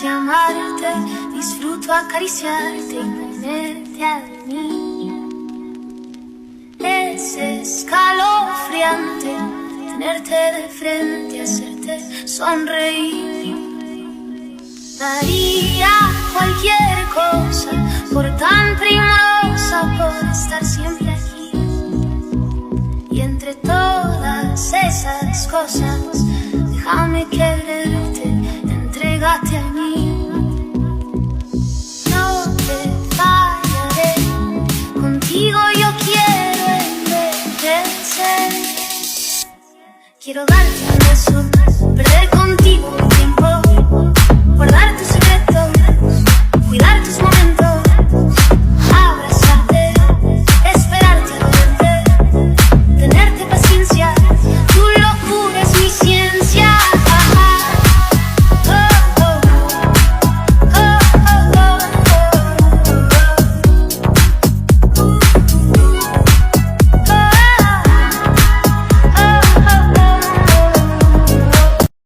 sé amarte, disfruto acariciarte y ponerte a mí. Es escalofriante tenerte de frente, hacerte sonreír. Daría cualquier cosa por tan primorosa, por estar siempre aquí. Y entre todas esas cosas, déjame quererte, entrégate a mí. No te fallaré, contigo yo quiero envejecer. Quiero darte